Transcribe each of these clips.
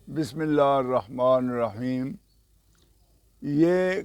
بسم اللہ الرحمن الرحیم۔ یہ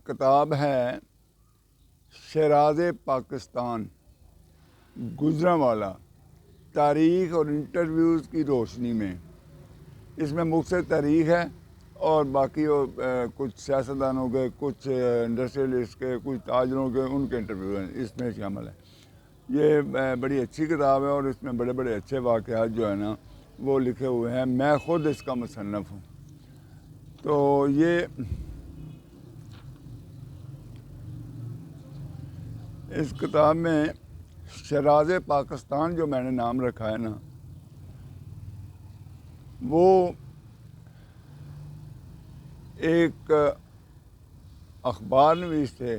کتاب ہے شیراز پاکستان گجرانوالہ، تاریخ اور انٹرویوز کی روشنی میں۔ اس میں مختصر تاریخ ہے اور باقی کچھ سیاستدانوں کے، کچھ انڈسٹریلسٹ کے، کچھ تاجروں کے، ان کے انٹرویو ہیں اس میں شامل ہے۔ یہ بڑی اچھی کتاب ہے اور اس میں بڑے بڑے اچھے واقعات جو ہے نا وہ لکھے ہوئے ہیں۔ میں خود اس کا مصنف ہوں۔ تو یہ اس کتاب میں شیراز پاکستان جو میں نے نام رکھا ہے نا، وہ ایک اخبار نویس تھے،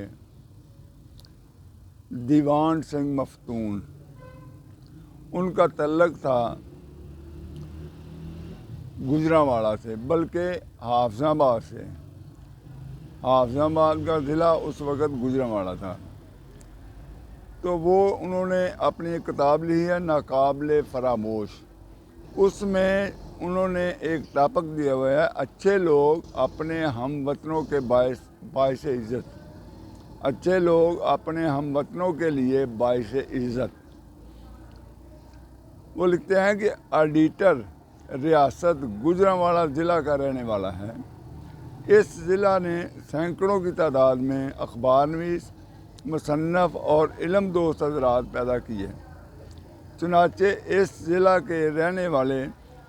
دیوان سنگھ مفتون۔ ان کا تعلق تھا گجرانوالہ سے، بلکہ حافظ آباد سے۔ حافظ آباد کا ضلع اس وقت گجرانوالہ تھا۔ تو وہ انہوں نے اپنی ایک کتاب لکھی ہے ناقابل فراموش۔ اس میں انہوں نے ایک ٹاپک دیا ہوا ہے، اچھے لوگ اپنے ہم وطنوں کے باعث عزت۔ اچھے لوگ اپنے ہم وطنوں کے لیے باعث عزت۔ وہ لکھتے ہیں کہ ایڈیٹر ریاست گجرانوالہ ضلع کا رہنے والا ہے۔ اس ضلع نے سینکڑوں کی تعداد میں اخبار نویس، مصنف اور علم دوست حضرات پیدا کیے۔ چنانچہ اس ضلع کے رہنے والے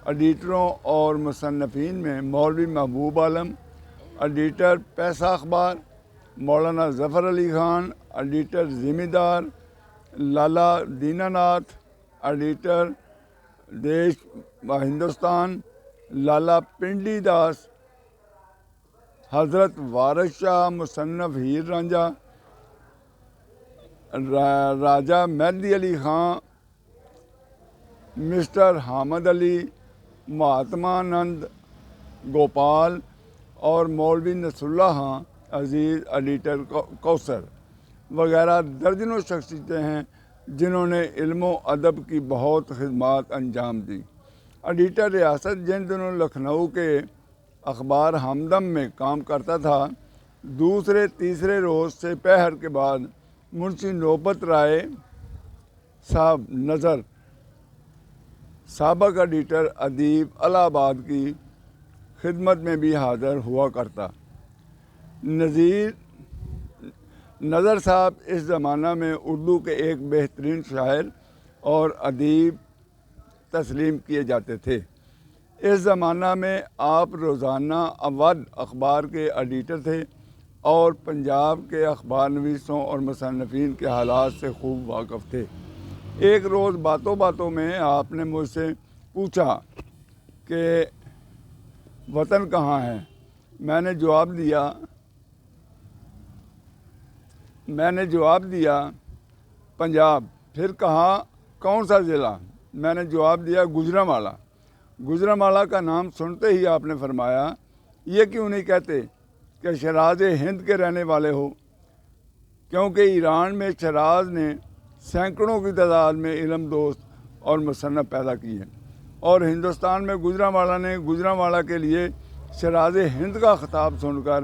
ایڈیٹروں اور مصنفین میں مولوی محبوب عالم، ایڈیٹر پیسہ اخبار، مولانا ظفر علی خان، ایڈیٹر ذمہ دار، لالا دینا ناتھ، ایڈیٹر دیش و ہندوستان، لالا پنڈی داس، حضرت وارث شاہ مصنف ہیر رانجھا، راجہ مہدی علی خان، مسٹر حامد علی، مہاتما نند گوپال اور مولوی نصر اللہ خان عزیز، ایڈیٹر کوثر وغیرہ درجنوں شخصیتیں ہیں جنہوں نے علم و ادب کی بہت خدمات انجام دی۔ ایڈیٹر ریاست جن دنوں لکھنؤ کے اخبار ہمدم میں کام کرتا تھا، دوسرے تیسرے روز سے پہر کے بعد منشی نوبت رائے صاحب نظر، سابق ایڈیٹر ادیب الہ آباد کی خدمت میں بھی حاضر ہوا کرتا۔ نظر صاحب اس زمانہ میں اردو کے ایک بہترین شاعر اور ادیب تسلیم کیے جاتے تھے۔ اس زمانہ میں آپ روزانہ اودھ اخبار کے ایڈیٹر تھے اور پنجاب کے اخبار نویسوں اور مصنفین کے حالات سے خوب واقف تھے۔ ایک روز باتوں باتوں میں آپ نے مجھ سے پوچھا کہ وطن کہاں ہے؟ میں نے جواب دیا پنجاب۔ پھر کہا کون سا ضلع؟ میں نے جواب دیا گجرانوالہ۔ گجرانوالہ کا نام سنتے ہی آپ نے فرمایا، یہ کیوں نہیں کہتے کہ شیراز ہند کے رہنے والے ہو؟ کیونکہ ایران میں شیراز نے سینکڑوں کی تعداد میں علم دوست اور مصنف پیدا کیے، اور ہندوستان میں گجرانوالہ نے گجرانوالہ کے لیے شیراز ہند کا خطاب سن کر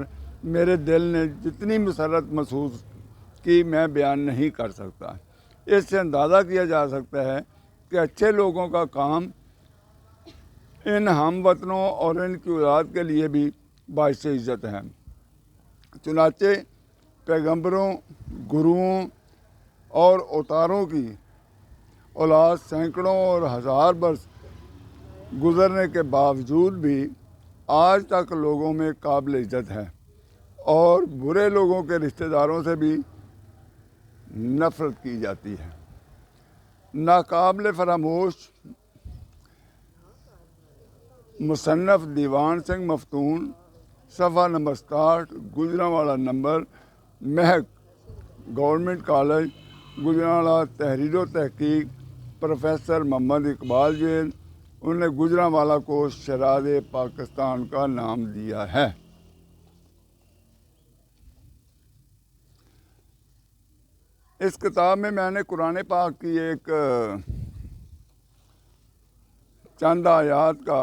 میرے دل نے جتنی مسرت محسوس کی میں بیان نہیں کر سکتا۔ اس سے اندازہ کیا جا سکتا ہے کہ اچھے لوگوں کا کام ان ہم وطنوں اور ان کی اولاد کے لیے بھی باعث عزت ہے۔ چنانچہ پیغمبروں، گروؤں اور اوتاروں کی اولاد سینکڑوں اور ہزار برس گزرنے کے باوجود بھی آج تک لوگوں میں قابل عزت ہے اور برے لوگوں کے رشتہ داروں سے بھی نفرت کی جاتی ہے۔ ناقابل فراموش مصنف دیوان سنگھ مفتون، صفحہ نمبر 67، گجرانوالہ نمبر، مہک گورنمنٹ کالج گجرانوالہ، تحریر و تحقیق پروفیسر محمد اقبال جیل۔ انہوں نے گجرانوالہ کو شیراز پاکستان کا نام دیا ہے۔ اس کتاب میں نے قرآن پاک کی ایک چند آیات کا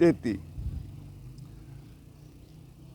33।